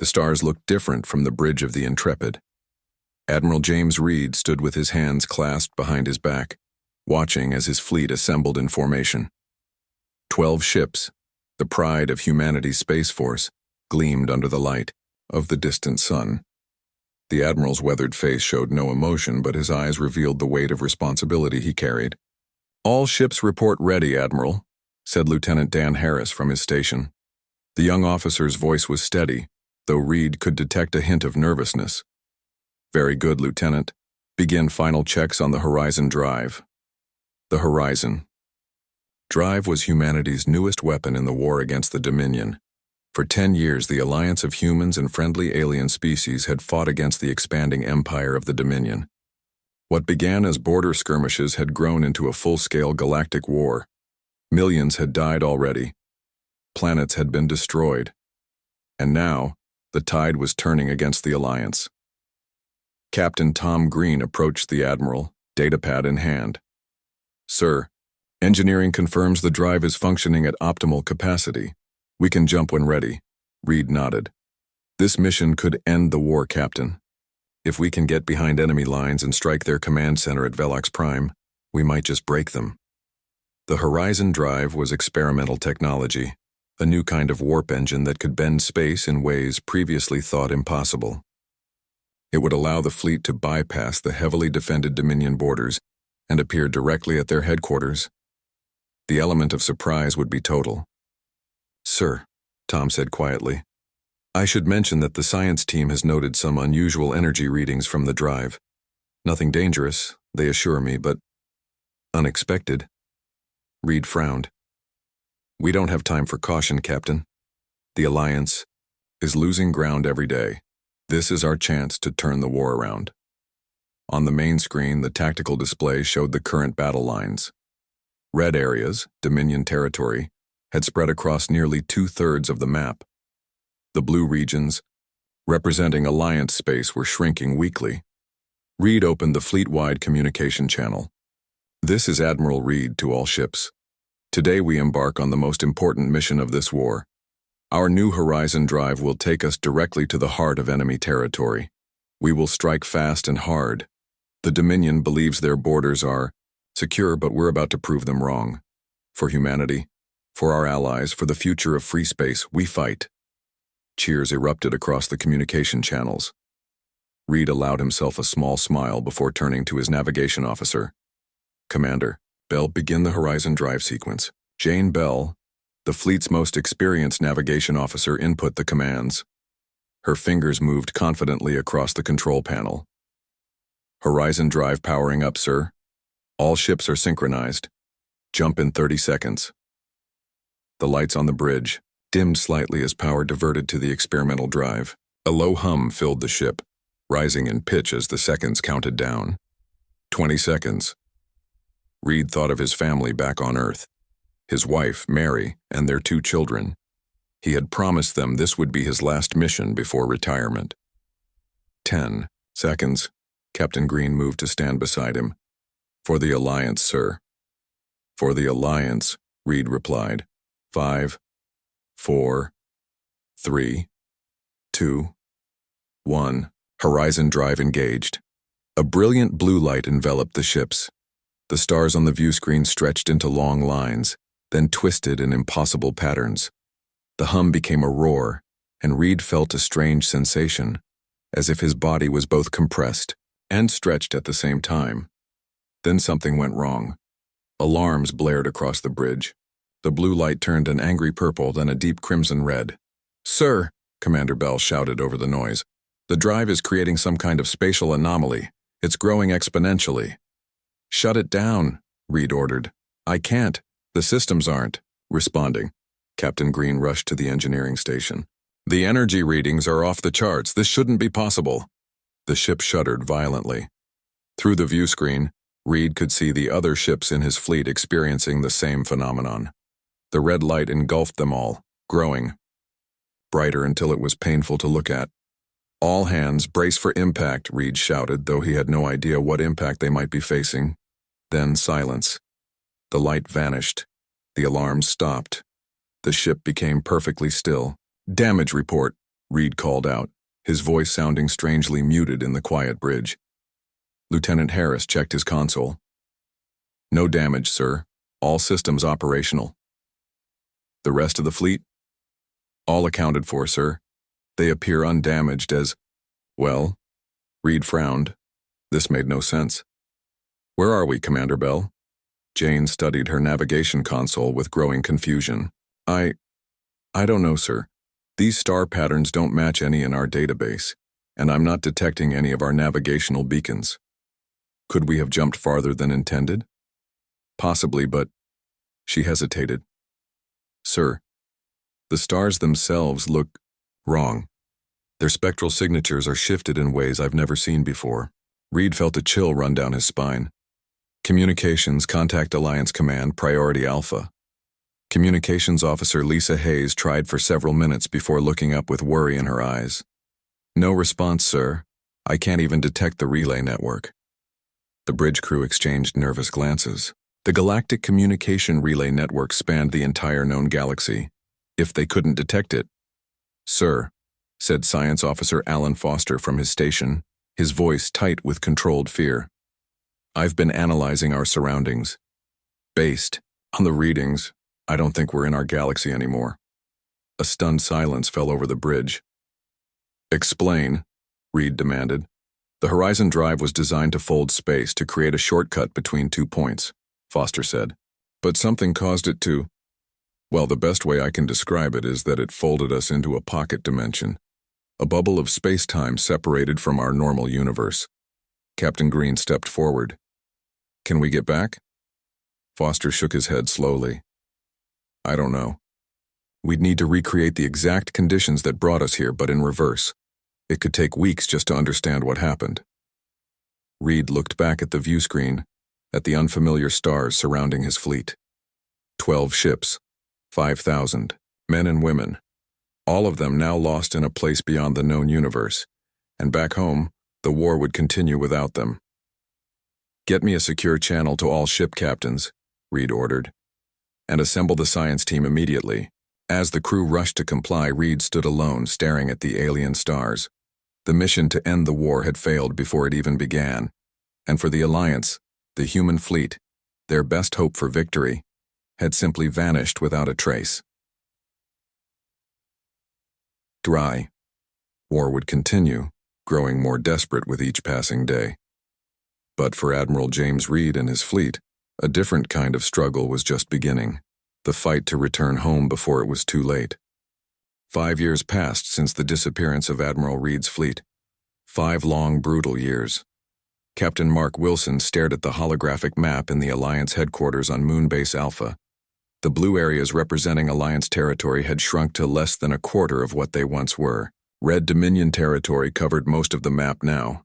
The stars looked different from the bridge of the Intrepid. Admiral James Reed stood with his hands clasped behind his back, watching as his fleet assembled in formation. 12 ships, the pride of humanity's space force, gleamed under the light of the distant sun. The admiral's weathered face showed no emotion, but his eyes revealed the weight of responsibility he carried. "All ships report ready, Admiral," said Lieutenant Dan Harris from his station. The young officer's voice was steady, though Reed could detect a hint of nervousness. "Very good, Lieutenant. Begin final checks on the Horizon Drive." The Horizon Drive was humanity's newest weapon in the war against the Dominion. For 10 years, the alliance of humans and friendly alien species had fought against the expanding empire of the Dominion. What began as border skirmishes had grown into a full-scale galactic war. Millions had died already. Planets had been destroyed. And now, the tide was turning against the alliance. Captain Tom Green approached the admiral, datapad in hand. "Sir, engineering confirms the drive is functioning at optimal capacity. We can jump when ready." Reed nodded. "This mission could end the war, Captain. If we can get behind enemy lines and strike their command center at Velox Prime, we might just break them." The Horizon Drive was experimental technology, a new kind of warp engine that could bend space in ways previously thought impossible. It would allow the fleet to bypass the heavily defended Dominion borders and appear directly at their headquarters. The element of surprise would be total. "Sir," Tom said quietly, "I should mention that the science team has noted some unusual energy readings from the drive. Nothing dangerous, they assure me, but unexpected." Reed frowned. "We don't have time for caution, Captain. The Alliance is losing ground every day. This is our chance to turn the war around." On the main screen, the tactical display showed the current battle lines. Red areas, Dominion territory, had spread across nearly 2/3 of the map. The blue regions, representing Alliance space, were shrinking weekly. Reed opened the fleet-wide communication channel. "This is Admiral Reed to all ships. Today we embark on the most important mission of this war. Our new Horizon Drive will take us directly to the heart of enemy territory. We will strike fast and hard. The Dominion believes their borders are secure, but we're about to prove them wrong. For humanity, for our allies, for the future of free space, we fight." Cheers erupted across the communication channels. Reed allowed himself a small smile before turning to his navigation officer. "Commander, Bell, begin the Horizon Drive sequence." Jane Bell, the fleet's most experienced navigation officer, input the commands. Her fingers moved confidently across the control panel. "Horizon Drive powering up, sir. All ships are synchronized. Jump in 30 seconds. The lights on the bridge dimmed slightly as power diverted to the experimental drive. A low hum filled the ship, rising in pitch as the seconds counted down. 20 seconds. Reed thought of his family back on Earth, his wife, Mary, and their 2 children. He had promised them this would be his last mission before retirement. 10 seconds. Captain Green moved to stand beside him. "For the Alliance, sir." "For the Alliance," Reed replied. 5, 4, 3, 2, 1. Horizon Drive engaged. A brilliant blue light enveloped the ships. The stars on the view screen stretched into long lines, then twisted in impossible patterns. The hum became a roar, and Reed felt a strange sensation, as if his body was both compressed and stretched at the same time. Then something went wrong. Alarms blared across the bridge. The blue light turned an angry purple, then a deep crimson red. "Sir," Commander Bell shouted over the noise, "the drive is creating some kind of spatial anomaly. It's growing exponentially." "Shut it down," Reed ordered. "I can't. The systems aren't responding." Captain Green rushed to the engineering station. "The energy readings are off the charts. This shouldn't be possible." The ship shuddered violently. Through the view screen, Reed could see the other ships in his fleet experiencing the same phenomenon. The red light engulfed them all, growing brighter until it was painful to look at. "All hands, brace for impact," Reed shouted, though he had no idea what impact they might be facing. Then silence. The light vanished. The alarms stopped. The ship became perfectly still. "Damage report," Reed called out, his voice sounding strangely muted in the quiet bridge. Lieutenant Harris checked his console. No damage, sir. All systems operational. The rest of the fleet? All accounted for, sir. They appear undamaged as... Well, Reed frowned. This made no sense. Where are we, Commander Bell? Jane studied her navigation console with growing confusion. I don't know, sir. These star patterns don't match any in our database, and I'm not detecting any of our navigational beacons. Could we have jumped farther than intended? Possibly, but... She hesitated. Sir, the stars themselves look wrong. Their spectral signatures are shifted in ways I've never seen before. Reed felt a chill run down his spine. Communications, contact Alliance Command, Priority Alpha. Communications Officer Lisa Hayes tried for several minutes before looking up with worry in her eyes. No response, sir. I can't even detect the relay network. The bridge crew exchanged nervous glances. The Galactic Communication Relay Network spanned the entire known galaxy. If they couldn't detect it... Sir, said Science Officer Alan Foster from his station, his voice tight with controlled fear. I've been analyzing our surroundings. Based on the readings, I don't think we're in our galaxy anymore. A stunned silence fell over the bridge. Explain, Reed demanded. The Horizon Drive was designed to fold space to create a shortcut between 2 points, Foster said. But something caused it to... Well, the best way I can describe it is that it folded us into a pocket dimension, a bubble of space-time separated from our normal universe. Captain Green stepped forward. Can we get back? Foster shook his head slowly. I don't know. We'd need to recreate the exact conditions that brought us here, but in reverse. It could take weeks just to understand what happened. Reed looked back at the view screen, at the unfamiliar stars surrounding his fleet. 12 ships, 5,000, men and women, all of them now lost in a place beyond the known universe, and back home, the war would continue without them. Get me a secure channel to all ship captains, Reed ordered, and assemble the science team immediately. As the crew rushed to comply, Reed stood alone, staring at the alien stars. The mission to end the war had failed before it even began, and for the Alliance, the human fleet, their best hope for victory, had simply vanished without a trace. Dry. War would continue, growing more desperate with each passing day. But for Admiral James Reed and his fleet, a different kind of struggle was just beginning, the fight to return home before it was too late. 5 years passed since the disappearance of Admiral Reed's fleet. 5 long, brutal years. Captain Mark Wilson stared at the holographic map in the Alliance headquarters on Moonbase Alpha. The blue areas representing Alliance territory had shrunk to less than a quarter of what they once were. Red Dominion territory covered most of the map now.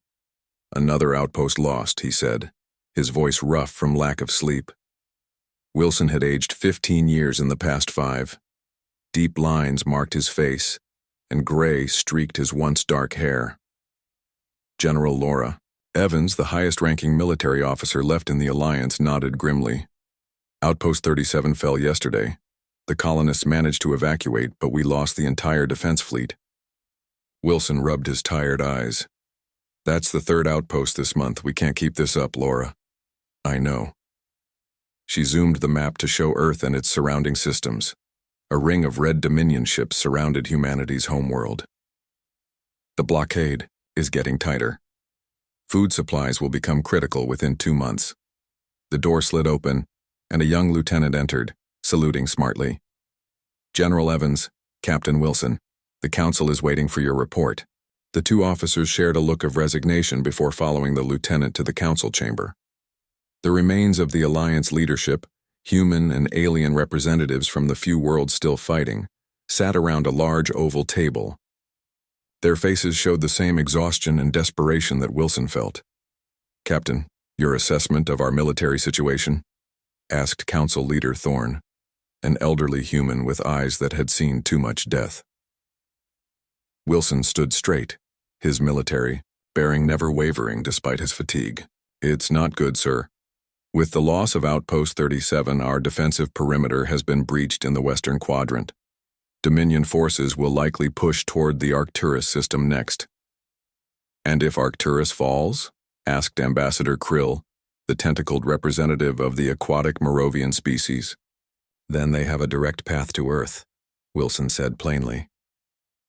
Another outpost lost, he said, his voice rough from lack of sleep. Wilson had aged 15 years in the past 5. Deep lines marked his face, and gray streaked his once dark hair. General Laura Evans, the highest-ranking military officer left in the Alliance, nodded grimly. Outpost 37 fell yesterday. The colonists managed to evacuate, but we lost the entire defense fleet. Wilson rubbed his tired eyes. That's the 3rd outpost this month. We can't keep this up, Laura. I know. She zoomed the map to show Earth and its surrounding systems. A ring of Red Dominion ships surrounded humanity's homeworld. The blockade is getting tighter. Food supplies will become critical within 2 months. The door slid open, and a young lieutenant entered, saluting smartly. General Evans, Captain Wilson, the council is waiting for your report. The 2 officers shared a look of resignation before following the lieutenant to the council chamber. The remains of the Alliance leadership, human and alien representatives from the few worlds still fighting, sat around a large oval table. Their faces showed the same exhaustion and desperation that Wilson felt. Captain, your assessment of our military situation? Asked Council Leader Thorne, an elderly human with eyes that had seen too much death. Wilson stood straight, his military bearing never wavering despite his fatigue. It's not good, sir. With the loss of Outpost 37, our defensive perimeter has been breached in the western quadrant. Dominion forces will likely push toward the Arcturus system next. And if Arcturus falls? Asked Ambassador Krill, the tentacled representative of the aquatic Moravian species. Then they have a direct path to Earth, Wilson said plainly.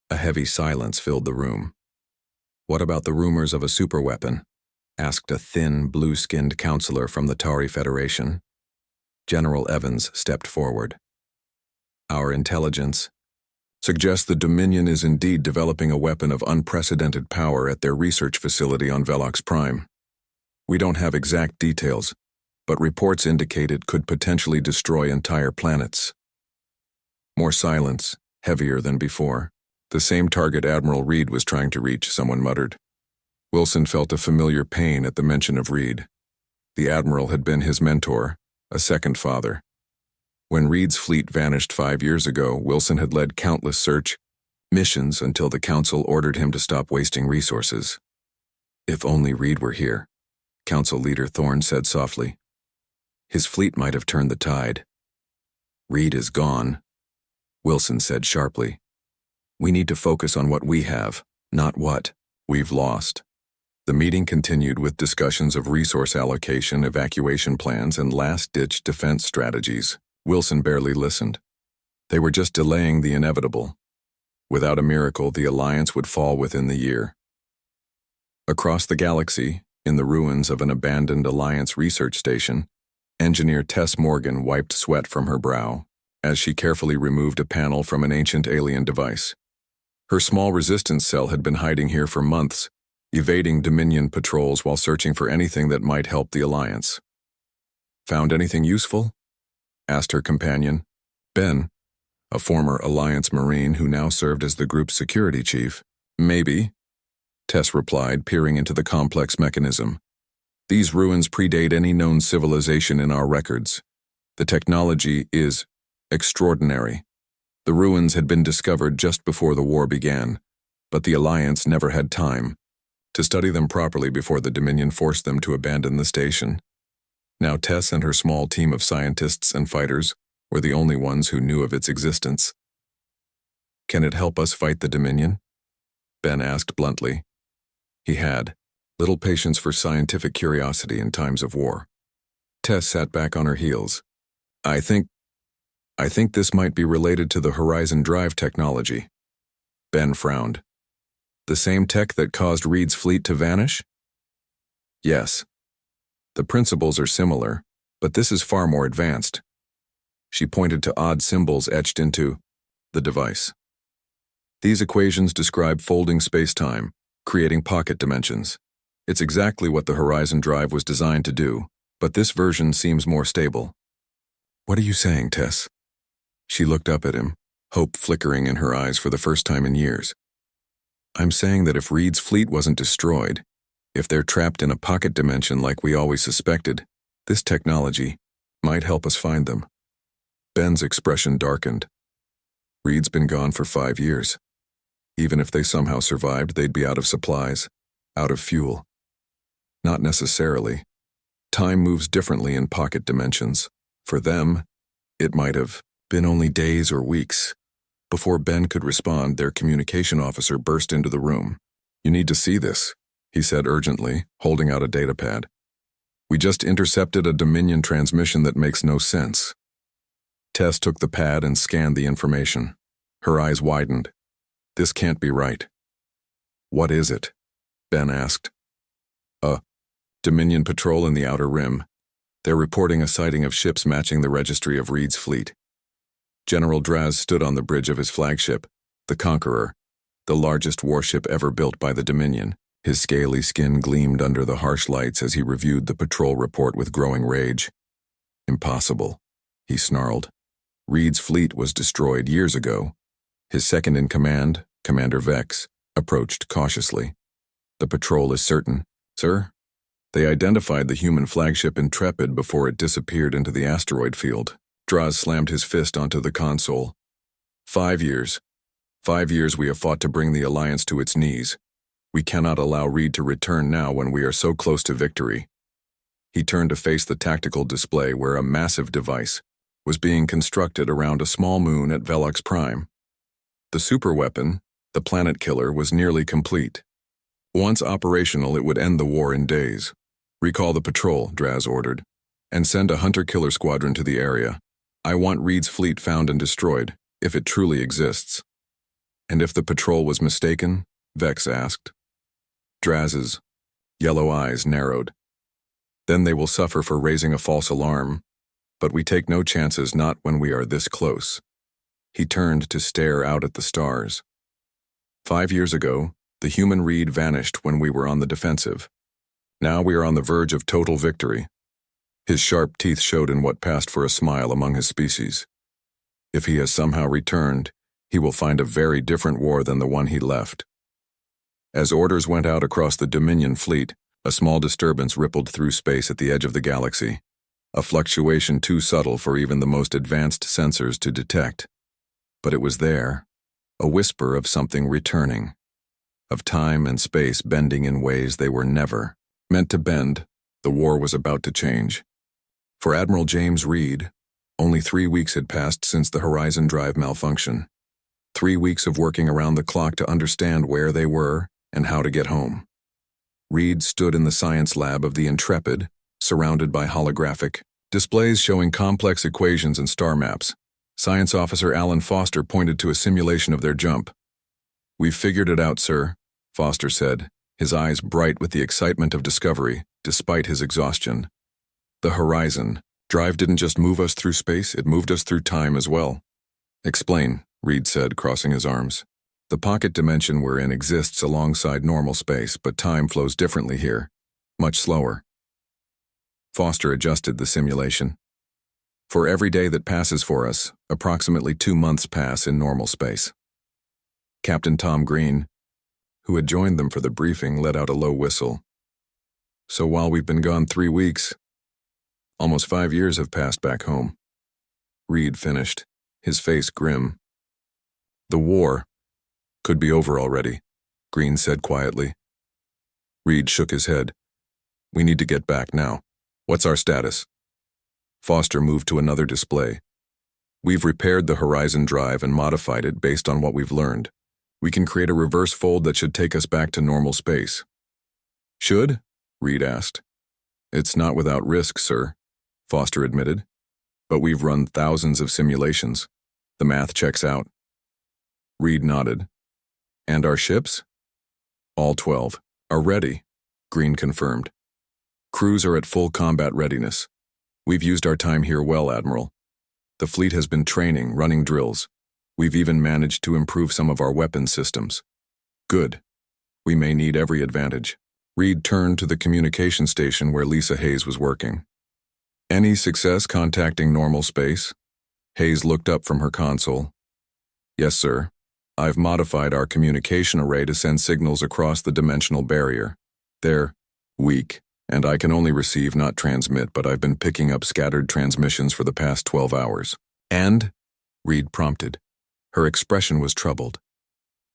A heavy silence filled the room. What about the rumors of a superweapon? Asked a thin, blue-skinned counselor from the Tari Federation. General Evans stepped forward. Our intelligence suggests the Dominion is indeed developing a weapon of unprecedented power at their research facility on Velox Prime. We don't have exact details, but reports indicate it could potentially destroy entire planets. More silence, heavier than before. The same target Admiral Reed was trying to reach, someone muttered. Wilson felt a familiar pain at the mention of Reed. The Admiral had been his mentor, a second father. When Reed's fleet vanished 5 years ago, Wilson had led countless search missions until the Council ordered him to stop wasting resources. If only Reed were here, Council Leader Thorne said softly. His fleet might have turned the tide. Reed is gone, Wilson said sharply. We need to focus on what we have, not what we've lost. The meeting continued with discussions of resource allocation, evacuation plans, and last-ditch defense strategies. Wilson barely listened. They were just delaying the inevitable. Without a miracle, the Alliance would fall within the year. Across the galaxy, in the ruins of an abandoned Alliance research station, Engineer Tess Morgan wiped sweat from her brow as she carefully removed a panel from an ancient alien device. Her small resistance cell had been hiding here for months, evading Dominion patrols while searching for anything that might help the Alliance. Found anything useful? Asked her companion, Ben, a former Alliance Marine who now served as the group's security chief. Maybe, Tess replied, peering into the complex mechanism. These ruins predate any known civilization in our records. The technology is extraordinary. The ruins had been discovered just before the war began, but the Alliance never had time to study them properly before the Dominion forced them to abandon the station. Now Tess and her small team of scientists and fighters were the only ones who knew of its existence. Can it help us fight the Dominion? Ben asked bluntly. He had little patience for scientific curiosity in times of war. Tess sat back on her heels. I think this might be related to the Horizon Drive technology. Ben frowned. The same tech that caused Reed's fleet to vanish? Yes. The principles are similar, but this is far more advanced. She pointed to odd symbols etched into the device. These equations describe folding space-time, creating pocket dimensions. It's exactly what the Horizon Drive was designed to do, but this version seems more stable. What are you saying, Tess? She looked up at him, hope flickering in her eyes for the first time in years. I'm saying that if Reed's fleet wasn't destroyed, if they're trapped in a pocket dimension like we always suspected, this technology might help us find them. Ben's expression darkened. Reed's been gone for 5 years. Even if they somehow survived, they'd be out of supplies, out of fuel. Not necessarily. Time moves differently in pocket dimensions. For them, it might have been only days or weeks. Before Ben could respond, their communication officer burst into the room. You need to see this, he said urgently, holding out a datapad. We just intercepted a Dominion transmission that makes no sense. Tess took the pad and scanned the information. Her eyes widened. This can't be right. What is it? Ben asked. Dominion patrol in the Outer Rim. They're reporting a sighting of ships matching the registry of Reed's fleet. General Draz stood on the bridge of his flagship, the Conqueror, the largest warship ever built by the Dominion. His scaly skin gleamed under the harsh lights as he reviewed the patrol report with growing rage. Impossible, he snarled. Reed's fleet was destroyed years ago. His second-in-command, Commander Vex, approached cautiously. The patrol is certain, sir. They identified the human flagship Intrepid before it disappeared into the asteroid field. Draz slammed his fist onto the console. 5 years. 5 years we have fought to bring the Alliance to its knees. We cannot allow Reed to return now when we are so close to victory. He turned to face the tactical display where a massive device was being constructed around a small moon at Velox Prime. The superweapon, the planet killer, was nearly complete. Once operational, it would end the war in days. Recall the patrol, Draz ordered, and send a hunter-killer squadron to the area. I want Reed's fleet found and destroyed, if it truly exists. And if the patrol was mistaken? Vex asked. Draz's yellow eyes narrowed. Then they will suffer for raising a false alarm, but we take no chances, not when we are this close. He turned to stare out at the stars. 5 years ago, the human Reed vanished when we were on the defensive. Now we are on the verge of total victory. His sharp teeth showed in what passed for a smile among his species. If he has somehow returned, he will find a very different war than the one he left. As orders went out across the Dominion fleet, a small disturbance rippled through space at the edge of the galaxy, a fluctuation too subtle for even the most advanced sensors to detect. But it was there, a whisper of something returning, of time and space bending in ways they were never meant to bend. The war was about to change. For Admiral James Reed, only 3 weeks had passed since the Horizon Drive malfunction. 3 weeks of working around the clock to understand where they were and how to get home. Reed stood in the science lab of the Intrepid, surrounded by holographic displays showing complex equations and star maps. Science Officer Alan Foster pointed to a simulation of their jump. "We've figured it out, sir," Foster said, his eyes bright with the excitement of discovery, despite his exhaustion. "The Horizon Drive didn't just move us through space, it moved us through time as well." "Explain," Reed said, crossing his arms. "The pocket dimension we're in exists alongside normal space, but time flows differently here, much slower." Foster adjusted the simulation. "For every day that passes for us, approximately 2 months pass in normal space." Captain Tom Green, who had joined them for the briefing, let out a low whistle. "So while we've been gone 3 weeks, almost 5 years have passed back home." Reed finished, his face grim. "The war could be over already," Green said quietly. Reed shook his head. "We need to get back now. What's our status?" Foster moved to another display. "We've repaired the Horizon Drive and modified it based on what we've learned. We can create a reverse fold that should take us back to normal space." "Should?" Reed asked. "It's not without risk, sir," Foster admitted. "But we've run thousands of simulations. The math checks out." Reed nodded. "And our ships?" "All 12 are ready," Green confirmed. "Crews are at full combat readiness. We've used our time here well, Admiral. The fleet has been training, running drills. We've even managed to improve some of our weapons systems." "Good. We may need every advantage." Reed turned to the communication station where Lisa Hayes was working. "Any success contacting normal space?" Hayes looked up from her console. "Yes, sir. I've modified our communication array to send signals across the dimensional barrier. They're weak, and I can only receive, not transmit, but I've been picking up scattered transmissions for the past 12 hours. "And?" Reed prompted. Her expression was troubled.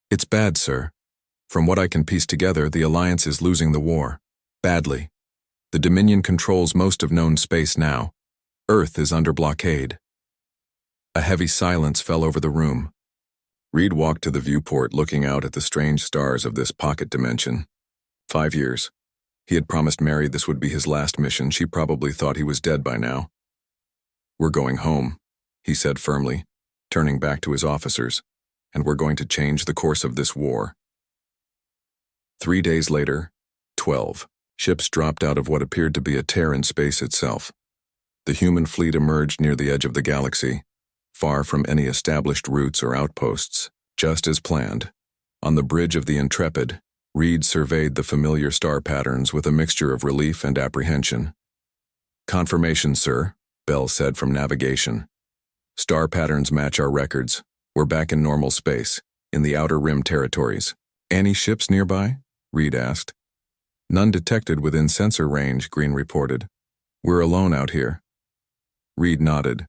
"It's bad, sir. From what I can piece together, the Alliance is losing the war. Badly. The Dominion controls most of known space now. Earth is under blockade." A heavy silence fell over the room. Reed walked to the viewport, looking out at the strange stars of this pocket dimension. 5 years. He had promised Mary this would be his last mission. She probably thought he was dead by now. "We're going home," he said firmly, turning back to his officers, "and we're going to change the course of this war." 3 days later, 12 ships dropped out of what appeared to be a tear in space itself. The human fleet emerged near the edge of the galaxy, far from any established routes or outposts, just as planned. On the bridge of the Intrepid, Reed surveyed the familiar star patterns with a mixture of relief and apprehension. "Confirmation, sir," Bell said from navigation. "Star patterns match our records. We're back in normal space, in the Outer Rim territories." "Any ships nearby?" Reed asked. "None detected within sensor range," Green reported. "We're alone out here." Reed nodded.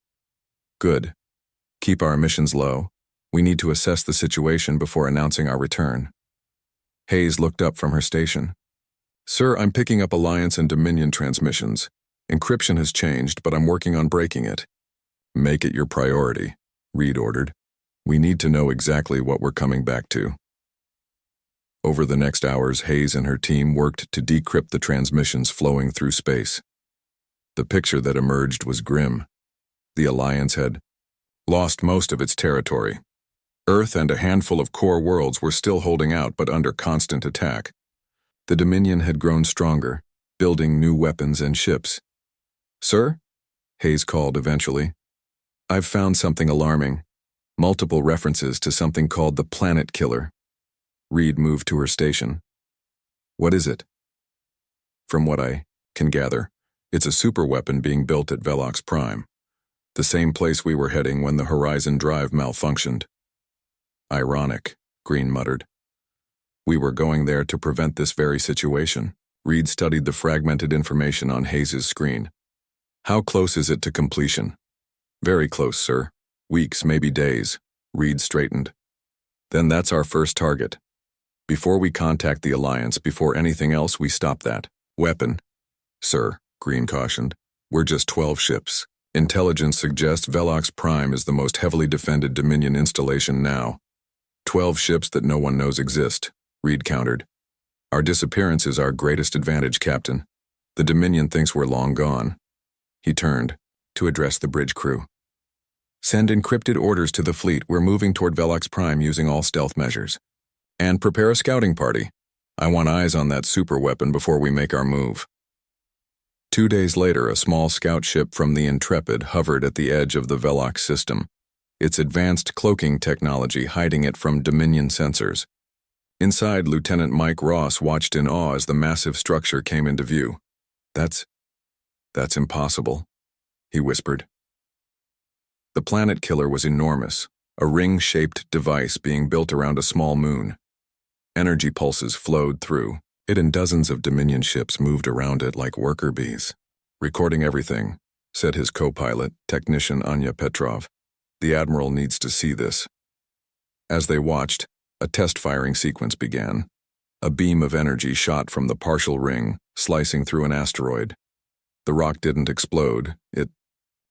"Good. Keep our emissions low. We need to assess the situation before announcing our return." Hayes looked up from her station. "Sir, I'm picking up Alliance and Dominion transmissions. Encryption has changed, but I'm working on breaking it." "Make it your priority," Reed ordered. We need to know exactly what we're coming back to. Over the next hours, Hayes and her team worked to decrypt the transmissions flowing through space. The picture that emerged was grim. The Alliance had lost most of its territory. Earth and a handful of core worlds were still holding out but under constant attack. The Dominion had grown stronger, building new weapons and ships. "Sir?" Hayes called eventually. "I've found something alarming. Multiple references to something called the Planet Killer." Reed moved to her station. "What is it?" "From what I can gather, it's a superweapon being built at Velox Prime, the same place we were heading when the Horizon Drive malfunctioned." "Ironic," Green muttered. "We were going there to prevent this very situation." Reed studied the fragmented information on Hayes' screen. "How close is it to completion?" "Very close, sir. Weeks, maybe days." Reed straightened. "Then that's our first target. Before we contact the Alliance, before anything else, we stop that weapon." "Sir," Green cautioned, "we're just 12 ships. Intelligence suggests Velox Prime is the most heavily defended Dominion installation now. 12 ships that no one knows exist," Reed countered. "Our disappearance is our greatest advantage, Captain. The Dominion thinks we're long gone." He turned to address the bridge crew. "Send encrypted orders to the fleet. We're moving toward Velox Prime using all stealth measures. And prepare a scouting party. I want eyes on that superweapon before we make our move." 2 days later, a small scout ship from the Intrepid hovered at the edge of the Velox system, its advanced cloaking technology hiding it from Dominion sensors. Inside, Lieutenant Mike Ross watched in awe as the massive structure came into view. That's impossible," he whispered. The Planet Killer was enormous, a ring-shaped device being built around a small moon. Energy pulses flowed through it and dozens of Dominion ships moved around it like worker bees. "Recording everything," said his co-pilot, technician Anya Petrov. "The Admiral needs to see this." As they watched, a test firing sequence began. A beam of energy shot from the partial ring, slicing through an asteroid. The rock didn't explode, it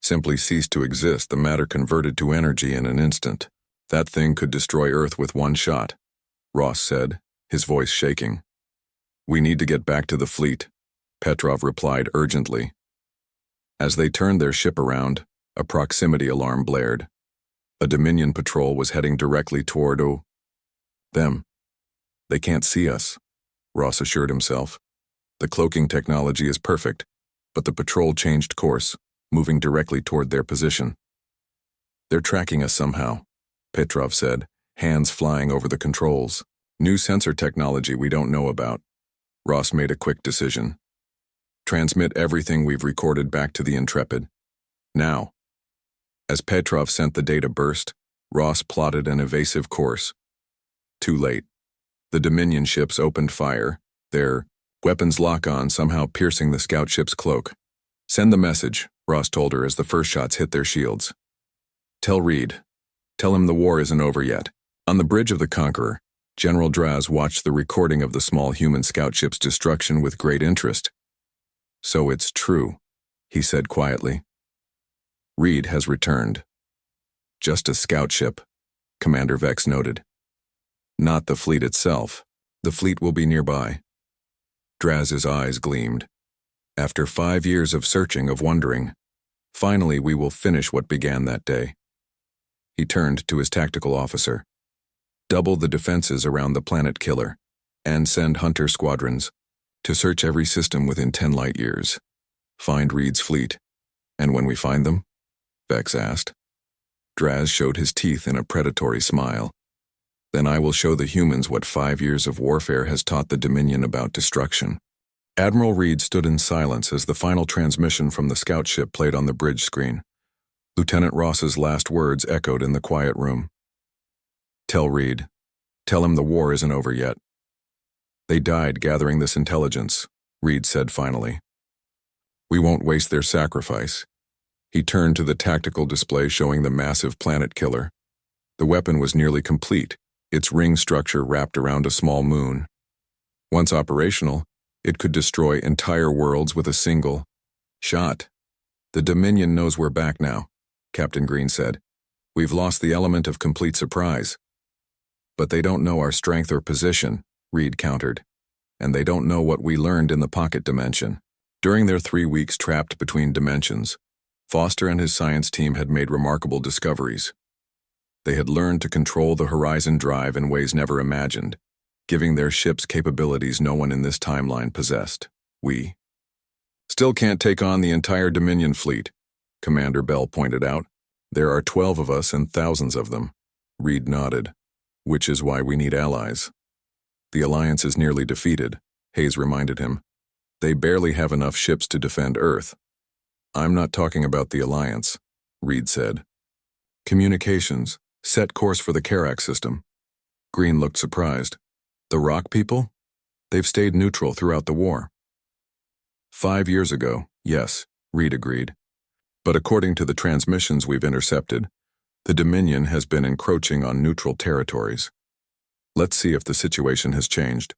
simply ceased to exist. The matter converted to energy in an instant. "That thing could destroy Earth with one shot," Ross said, his voice shaking. "We need to get back to the fleet," Petrov replied urgently. As they turned their ship around, a proximity alarm blared. A Dominion patrol was heading directly toward them. "They can't see us," Ross assured himself. "The cloaking technology is perfect, but the patrol changed course, moving directly toward their position." "They're tracking us somehow," Petrov said, hands flying over the controls. "New sensor technology we don't know about." Ross made a quick decision. "Transmit everything we've recorded back to the Intrepid. Now." As Petrov sent the data burst, Ross plotted an evasive course. Too late. The Dominion ships opened fire, their weapons lock-on somehow piercing the scout ship's cloak. "Send the message," Ross told her as the first shots hit their shields. "Tell Reed. Tell him the war isn't over yet." On the bridge of the Conqueror, General Draz watched the recording of the small human scout ship's destruction with great interest. "So it's true," he said quietly. "Reed has returned." "Just a scout ship," Commander Vex noted. "Not the fleet itself. The fleet will be nearby." Draz's eyes gleamed. "After 5 years of searching, of wondering, finally we will finish what began that day." He turned to his tactical officer. "Double the defenses around the Planet Killer, and send hunter squadrons to search every system within 10 light years. Find Reed's fleet." "And when we find them?" Vex asked. Draz showed his teeth in a predatory smile. "Then I will show the humans what 5 years of warfare has taught the Dominion about destruction." Admiral Reed stood in silence as the final transmission from the scout ship played on the bridge screen. Lieutenant Ross's last words echoed in the quiet room. "Tell Reed. Tell him the war isn't over yet." "They died gathering this intelligence," Reed said finally. "We won't waste their sacrifice." He turned to the tactical display showing the massive Planet Killer. The weapon was nearly complete, its ring structure wrapped around a small moon. Once operational, it could destroy entire worlds with a single shot. "The Dominion knows we're back now," Captain Green said. We've lost the element of complete surprise. But they don't know our strength or position, Reed countered. And they don't know what we learned in the pocket dimension. During their 3 weeks trapped between dimensions, Foster and his science team had made remarkable discoveries. They had learned to control the Horizon Drive in ways never imagined, giving their ships capabilities no one in this timeline possessed. We still can't take on the entire Dominion fleet, Commander Bell pointed out. There are 12 of us and thousands of them. Reed nodded. Which is why we need allies. The Alliance is nearly defeated, Hayes reminded him. They barely have enough ships to defend Earth. I'm not talking about the Alliance, Reed said. Communications. Set course for the Karax system. Green looked surprised. The Rock people? They've stayed neutral throughout the war. 5 years ago, yes, Reed agreed. But according to the transmissions we've intercepted, the Dominion has been encroaching on neutral territories. Let's see if the situation has changed.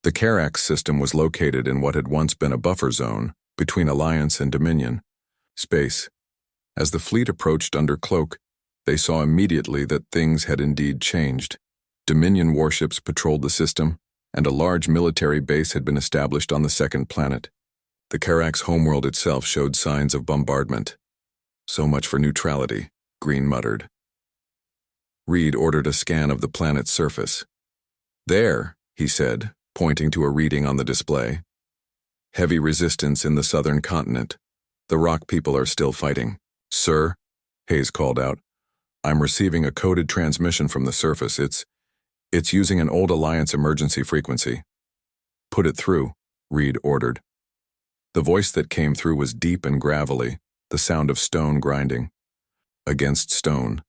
The Karax system was located in what had once been a buffer zone between Alliance and Dominion space. As the fleet approached under cloak, they saw immediately that things had indeed changed. Dominion warships patrolled the system, and a large military base had been established on the second planet. The Karax homeworld itself showed signs of bombardment. So much for neutrality, Green muttered. Reed ordered a scan of the planet's surface. There, he said, pointing to a reading on the display. Heavy resistance in the southern continent. The Rock people are still fighting. Sir, Hayes called out, I'm receiving a coded transmission from the surface. It's using an old Alliance emergency frequency. Put it through, Reed ordered. The voice that came through was deep and gravelly, the sound of stone grinding. Against stone,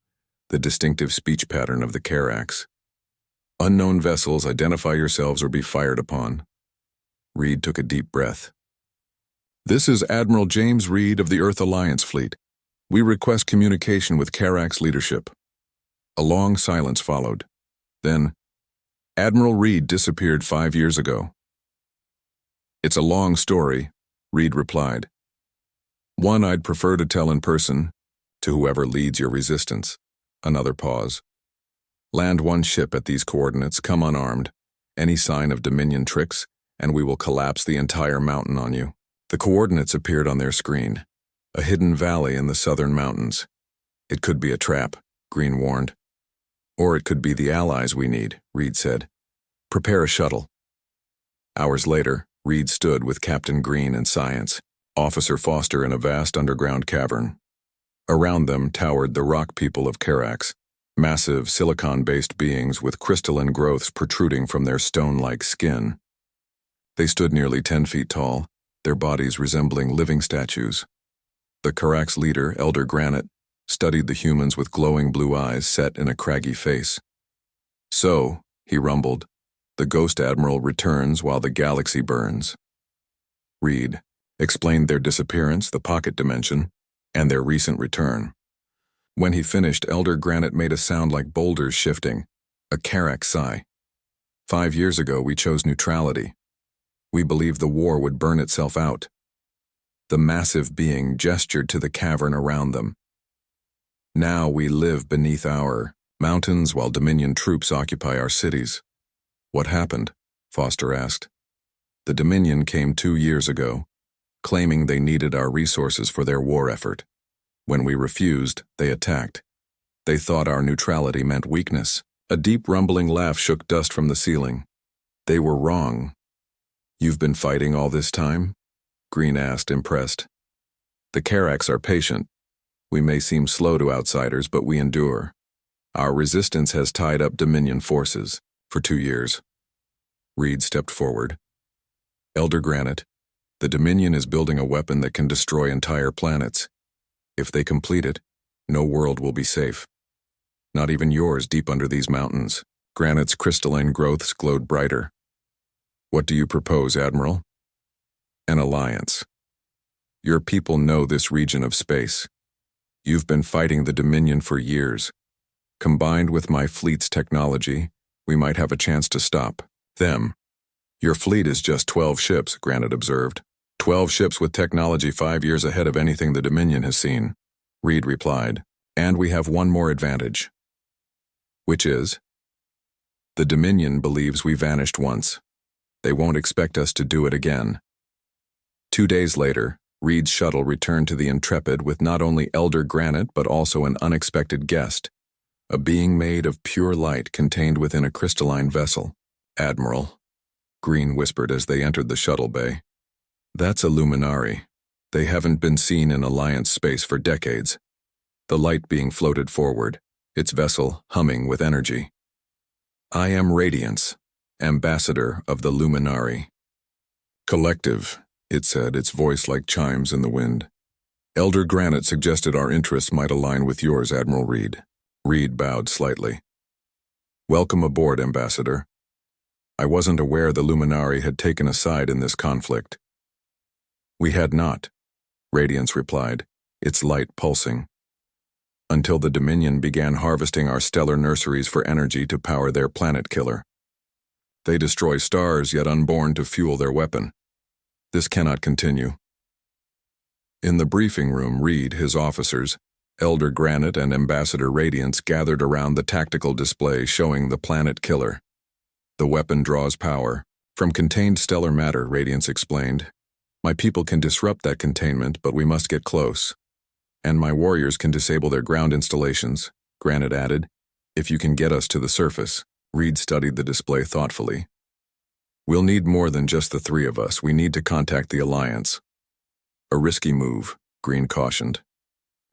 the distinctive speech pattern of the Karax. Unknown vessels, identify yourselves or be fired upon. Reed took a deep breath. This is Admiral James Reed of the Earth Alliance Fleet. We request communication with Karax leadership. A long silence followed. Then, Admiral Reed disappeared 5 years ago. It's a long story, Reed replied. One I'd prefer to tell in person, to whoever leads your resistance. Another pause. Land one ship at these coordinates, come unarmed. Any sign of Dominion tricks, and we will collapse the entire mountain on you. The coordinates appeared on their screen. A hidden valley in the southern mountains. It could be a trap, Green warned. Or it could be the allies we need, Reed said. Prepare a shuttle. Hours later, Reed stood with Captain Green and Science, Officer Foster in a vast underground cavern. Around them towered the Rock people of Karax, massive silicon-based beings with crystalline growths protruding from their stone-like skin. They stood nearly 10 feet tall, their bodies resembling living statues. The Karax leader, Elder Granite, studied the humans with glowing blue eyes set in a craggy face. So, he rumbled, the Ghost Admiral returns while the galaxy burns. Reed explained their disappearance, the pocket dimension, and their recent return. When he finished, Elder Granite made a sound like boulders shifting, a Karax sigh. 5 years ago, we chose neutrality. We believed the war would burn itself out. The massive being gestured to the cavern around them. Now we live beneath our mountains while Dominion troops occupy our cities. What happened? Foster asked. The Dominion came 2 years ago, claiming they needed our resources for their war effort. When we refused, they attacked. They thought our neutrality meant weakness. A deep rumbling laugh shook dust from the ceiling. They were wrong. You've been fighting all this time? Green asked, impressed. The Karax are patient. We may seem slow to outsiders, but we endure. Our resistance has tied up Dominion forces for 2 years. Reed stepped forward. Elder Granite, the Dominion is building a weapon that can destroy entire planets. If they complete it, no world will be safe. Not even yours deep under these mountains. Granite's crystalline growths glowed brighter. What do you propose, Admiral? An alliance. Your people know this region of space. You've been fighting the Dominion for years. Combined with my fleet's technology, we might have a chance to stop them. Your fleet is just 12 ships, Granite observed. 12 ships with technology 5 years ahead of anything the Dominion has seen, Reed replied. And we have one more advantage. Which is? The Dominion believes we vanished once. They won't expect us to do it again. 2 days later, Reed's shuttle returned to the Intrepid with not only Elder Granite but also an unexpected guest, a being made of pure light contained within a crystalline vessel. Admiral, Green whispered as they entered the shuttle bay. That's a Luminari. They haven't been seen in Alliance space for decades. The light being floated forward, its vessel humming with energy. I am Radiance, ambassador of the Luminari. Collective, it said, its voice like chimes in the wind. Elder Granite suggested our interests might align with yours, Admiral Reed. Reed bowed slightly. Welcome aboard, Ambassador. I wasn't aware the Luminari had taken a side in this conflict. We had not, Radiance replied, its light pulsing. Until the Dominion began harvesting our stellar nurseries for energy to power their planet killer. They destroy stars yet unborn to fuel their weapon. This cannot continue. In the briefing room, Reed, his officers, Elder Granite and Ambassador Radiance gathered around the tactical display showing the planet killer. The weapon draws power from contained stellar matter, Radiance explained. My people can disrupt that containment, but we must get close. And my warriors can disable their ground installations, Granite added, if you can get us to the surface. Reed studied the display thoughtfully. We'll need more than just the three of us. We need to contact the Alliance. A risky move, Green cautioned.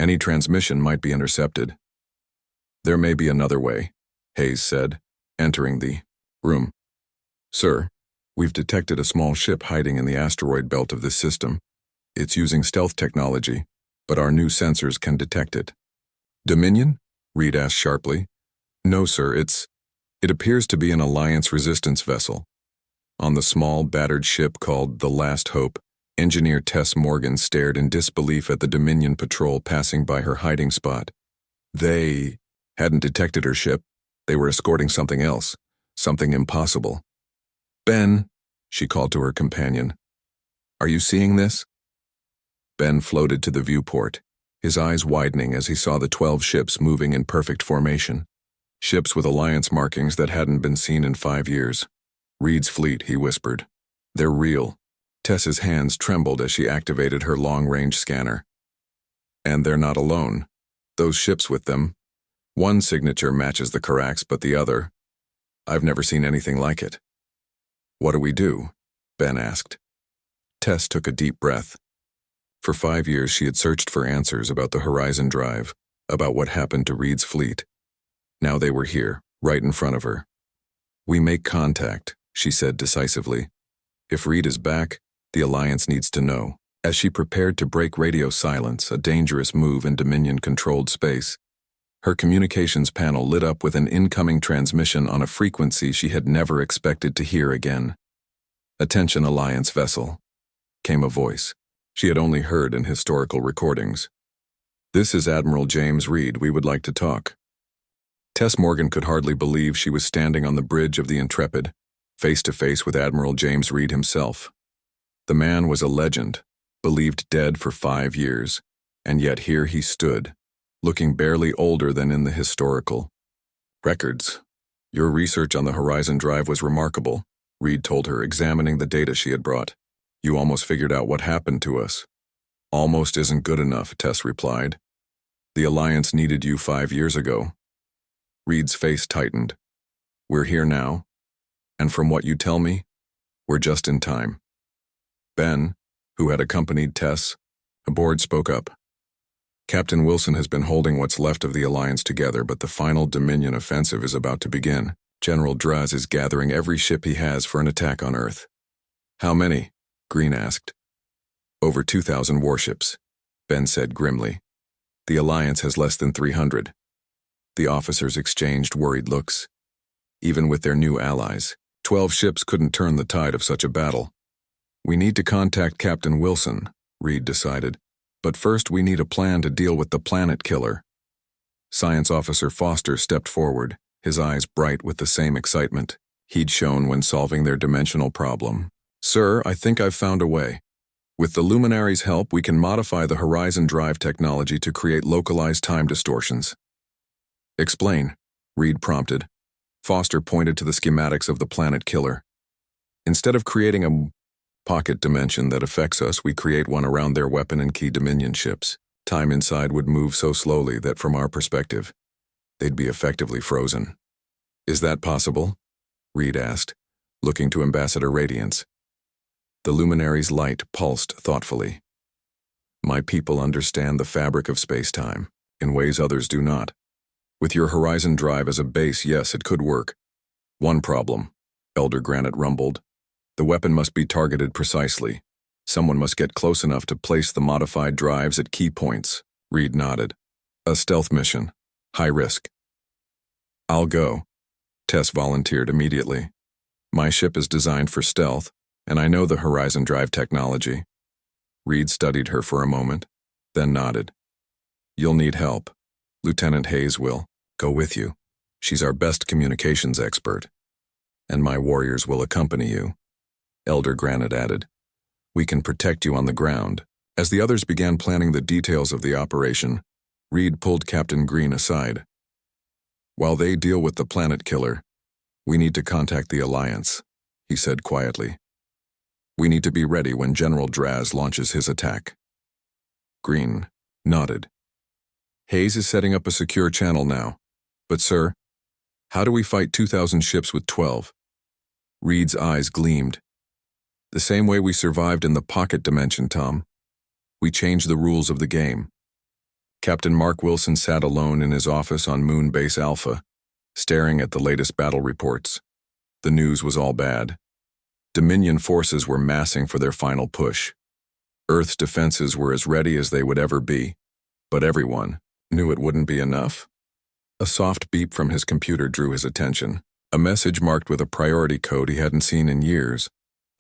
Any transmission might be intercepted. There may be another way, Hayes said, entering the room. Sir, we've detected a small ship hiding in the asteroid belt of this system. It's using stealth technology, but our new sensors can detect it. Dominion? Reed asked sharply. No, sir, it appears to be an Alliance resistance vessel. On the small, battered ship called the Last Hope, Engineer Tess Morgan stared in disbelief at the Dominion patrol passing by her hiding spot. They hadn't detected her ship. They were escorting something else, something impossible. Ben, she called to her companion. Are you seeing this? Ben floated to the viewport, his eyes widening as he saw the 12 ships moving in perfect formation. Ships with Alliance markings that hadn't been seen in 5 years. Reed's fleet, he whispered. They're real. Tess's hands trembled as she activated her long-range scanner. And they're not alone. Those ships with them. One signature matches the Carax, but the other, I've never seen anything like it. What do we do? Ben asked. Tess took a deep breath. For 5 years she had searched for answers about the Horizon Drive, about what happened to Reed's fleet. Now they were here, right in front of her. We make contact, she said decisively. If Reed is back, the Alliance needs to know. As she prepared to break radio silence, a dangerous move in Dominion-controlled space, her communications panel lit up with an incoming transmission on a frequency she had never expected to hear again. Attention, Alliance vessel, came a voice she had only heard in historical recordings. This is Admiral James Reed. We would like to talk. Tess Morgan could hardly believe she was standing on the bridge of the Intrepid, face to face with Admiral James Reed himself. The man was a legend, believed dead for 5 years, and yet here he stood, looking barely older than in the historical records. Your research on the Horizon Drive was remarkable, Reed told her, examining the data she had brought. You almost figured out what happened to us. Almost isn't good enough, Tess replied. The Alliance needed you 5 years ago. Reed's face tightened. We're here now, and from what you tell me, we're just in time. Ben, who had accompanied Tess aboard, spoke up. Captain Wilson has been holding what's left of the Alliance together, but the final Dominion offensive is about to begin. General Draz is gathering every ship he has for an attack on Earth. How many? Green asked. Over 2,000 warships, Ben said grimly. The Alliance has less than 300. The officers exchanged worried looks. Even with their new allies, 12 ships couldn't turn the tide of such a battle. We need to contact Captain Wilson, Reed decided. But first we need a plan to deal with the planet killer. Science Officer Foster stepped forward, his eyes bright with the same excitement he'd shown when solving their dimensional problem. Sir, I think I've found a way. With the Luminary's help, we can modify the Horizon Drive technology to create localized time distortions. Explain, Reed prompted. Foster pointed to the schematics of the planet killer. Instead of creating a pocket dimension that affects us, we create one around their weapon and key Dominion ships. Time inside would move so slowly that, from our perspective, they'd be effectively frozen. Is that possible? Reed asked, looking to Ambassador Radiance. The Luminary's light pulsed thoughtfully. My people understand the fabric of space-time, in ways others do not. With your Horizon Drive as a base, yes, it could work. One problem, Elder Granite rumbled. The weapon must be targeted precisely. Someone must get close enough to place the modified drives at key points. Reed nodded. A stealth mission. High risk. I'll go. Tess volunteered immediately. My ship is designed for stealth, and I know the Horizon Drive technology. Reed studied her for a moment, then nodded. You'll need help. Lieutenant Hayes will go with you. She's our best communications expert. And my warriors will accompany you. Elder Granite added. We can protect you on the ground. As the others began planning the details of the operation, Reed pulled Captain Green aside. While they deal with the planet killer, we need to contact the Alliance, he said quietly. We need to be ready when General Draz launches his attack. Green nodded. Hayes is setting up a secure channel now. But sir, how do we fight 2,000 ships with 12? Reed's eyes gleamed. The same way we survived in the pocket dimension, Tom. We changed the rules of the game. Captain Mark Wilson sat alone in his office on Moon Base Alpha, staring at the latest battle reports. The news was all bad. Dominion forces were massing for their final push. Earth's defenses were as ready as they would ever be, but everyone knew it wouldn't be enough. A soft beep from his computer drew his attention, a message marked with a priority code he hadn't seen in years,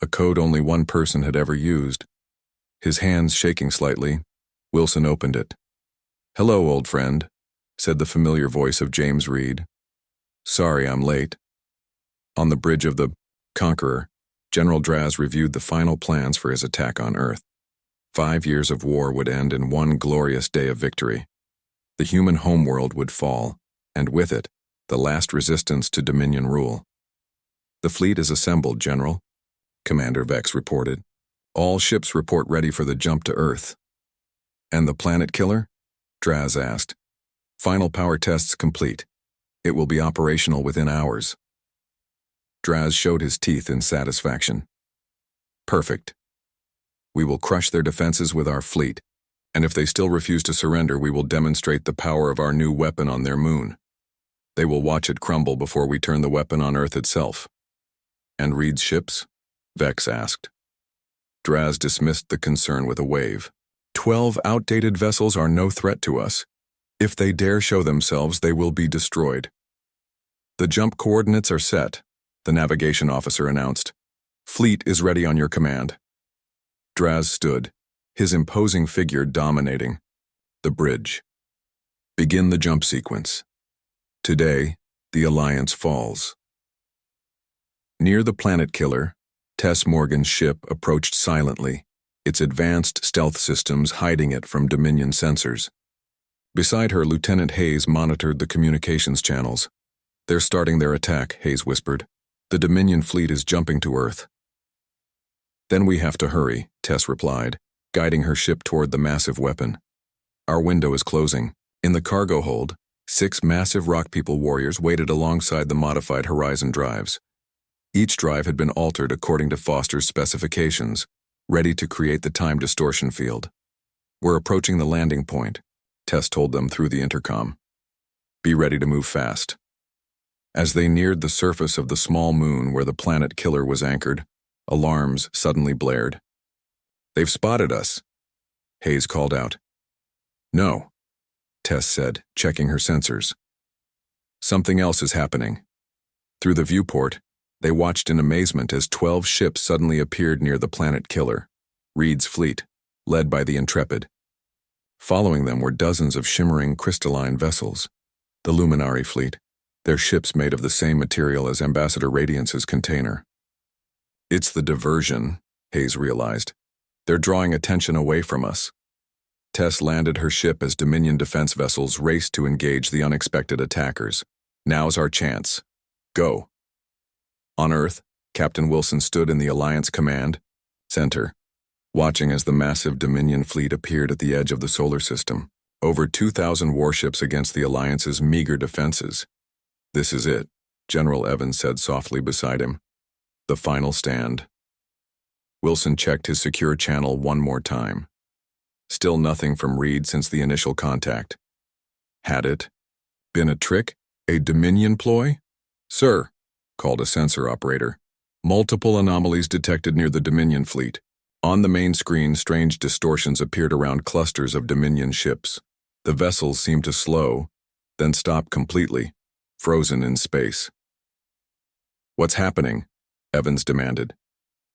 a code only one person had ever used. His hands shaking slightly, Wilson opened it. Hello, old friend, said the familiar voice of James Reed. Sorry I'm late. On the bridge of the Conqueror, General Draz reviewed the final plans for his attack on Earth. 5 years of war would end in one glorious day of victory. The human homeworld would fall, and with it, the last resistance to Dominion rule. The fleet is assembled, General, Commander Vex reported. All ships report ready for the jump to Earth. And the planet killer? Draz asked. Final power tests complete. It will be operational within hours. Draz showed his teeth in satisfaction. Perfect. We will crush their defenses with our fleet, and if they still refuse to surrender, we will demonstrate the power of our new weapon on their moon. They will watch it crumble before we turn the weapon on Earth itself. And Reed's ships? Vex asked. Draz dismissed the concern with a wave. 12 outdated vessels are no threat to us. If they dare show themselves, they will be destroyed. The jump coordinates are set, the navigation officer announced. Fleet is ready on your command. Draz stood, his imposing figure dominating. The bridge. Begin the jump sequence. Today, the Alliance falls. Near the planet killer, Tess Morgan's ship approached silently, its advanced stealth systems hiding it from Dominion sensors. Beside her, Lieutenant Hayes monitored the communications channels. They're starting their attack, Hayes whispered. The Dominion fleet is jumping to Earth. Then we have to hurry, Tess replied, guiding her ship toward the massive weapon. Our window is closing. In the cargo hold, 6 massive Rock People warriors waited alongside the modified Horizon drives. Each drive had been altered according to Foster's specifications, ready to create the time distortion field. We're approaching the landing point, Tess told them through the intercom. Be ready to move fast. As they neared the surface of the small moon where the planet killer was anchored, alarms suddenly blared. They've spotted us, Hayes called out. No, Tess said, checking her sensors. Something else is happening. Through the viewport, they watched in amazement as 12 ships suddenly appeared near the planet killer, Reed's fleet, led by the Intrepid. Following them were dozens of shimmering crystalline vessels, the Luminary fleet, their ships made of the same material as Ambassador Radiance's container. It's the diversion, Hayes realized. They're drawing attention away from us. Tess landed her ship as Dominion defense vessels raced to engage the unexpected attackers. Now's our chance. Go. On Earth, Captain Wilson stood in the Alliance Command Center, watching as the massive Dominion fleet appeared at the edge of the solar system. Over 2,000 warships against the Alliance's meager defenses. This is it, General Evans said softly beside him. The final stand. Wilson checked his secure channel one more time. Still nothing from Reed since the initial contact. Had it been a trick? A Dominion ploy? Sir, called a sensor operator. Multiple anomalies detected near the Dominion fleet. On the main screen, strange distortions appeared around clusters of Dominion ships. The vessels seemed to slow, then stop completely, frozen in space. What's happening? Evans demanded.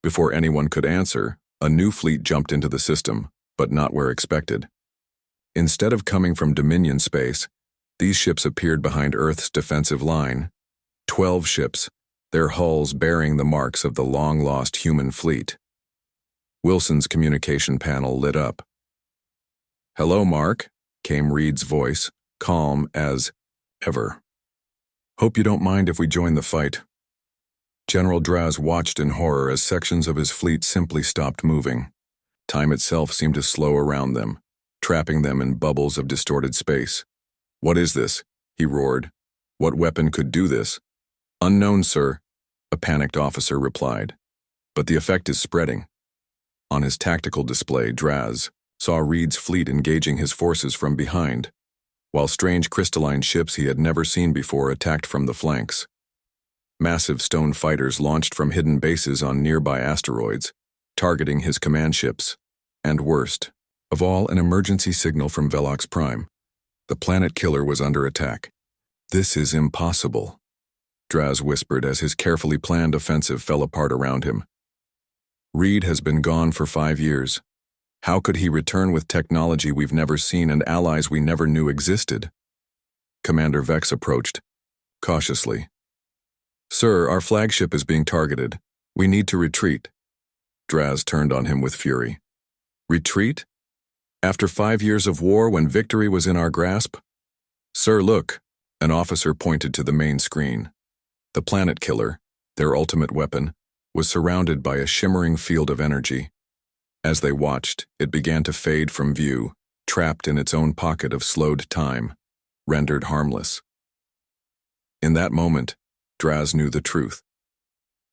Before anyone could answer, a new fleet jumped into the system, but not where expected. Instead of coming from Dominion space, these ships appeared behind Earth's defensive line. 12 ships, their hulls bearing the marks of the long-lost human fleet. Wilson's communication panel lit up. "Hello, Mark," came Reed's voice, calm as ever. "Hope you don't mind if we join the fight." General Draz watched in horror as sections of his fleet simply stopped moving. Time itself seemed to slow around them, trapping them in bubbles of distorted space. "What is this?" he roared. "What weapon could do this?" "Unknown, sir," a panicked officer replied. "But the effect is spreading." On his tactical display, Draz saw Reed's fleet engaging his forces from behind, while strange crystalline ships he had never seen before attacked from the flanks. Massive stone fighters launched from hidden bases on nearby asteroids, targeting his command ships. And worst of all, an emergency signal from Velox Prime. The planet killer was under attack. "This is impossible," Draz whispered as his carefully planned offensive fell apart around him. "Reed has been gone for 5 years. How could he return with technology we've never seen and allies we never knew existed?" Commander Vex approached, cautiously. "Sir, our flagship is being targeted. We need to retreat." Draz turned on him with fury. "Retreat? After 5 years of war when victory was in our grasp?" "Sir, look." An officer pointed to the main screen. The planet killer, their ultimate weapon, was surrounded by a shimmering field of energy. As they watched, it began to fade from view, trapped in its own pocket of slowed time, rendered harmless. In that moment, Draz knew the truth.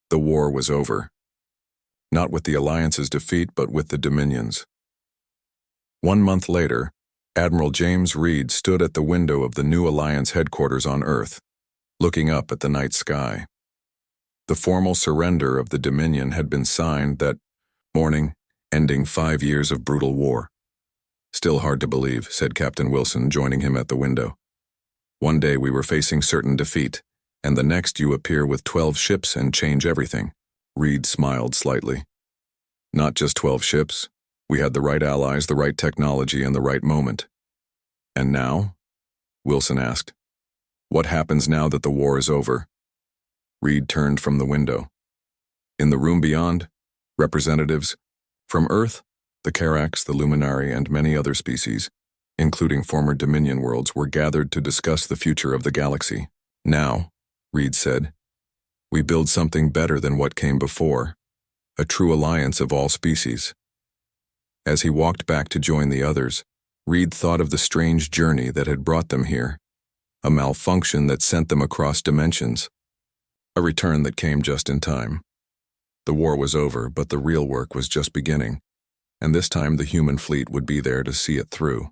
The war was over. Not with the Alliance's defeat, but with the Dominion's. 1 month later, Admiral James Reed stood at the window of the new Alliance headquarters on Earth, looking up at the night sky. The formal surrender of the Dominion had been signed that morning, ending 5 years of brutal war. "Still hard to believe," said Captain Wilson, joining him at the window. "One day we were facing certain defeat, and the next you appear with 12 ships and change everything." Reed smiled slightly. "Not just 12 ships. We had the right allies, the right technology, and the right moment." "And now?" Wilson asked. "What happens now that the war is over?" Reed turned from the window. In the room beyond, representatives from Earth, the Carax, the Luminari, and many other species, including former Dominion worlds, were gathered to discuss the future of the galaxy. "Now," Reed said, "we build something better than what came before, a true alliance of all species." As he walked back to join the others, Reed thought of the strange journey that had brought them here, a malfunction that sent them across dimensions, a return that came just in time. The war was over, but the real work was just beginning, and this time the human fleet would be there to see it through.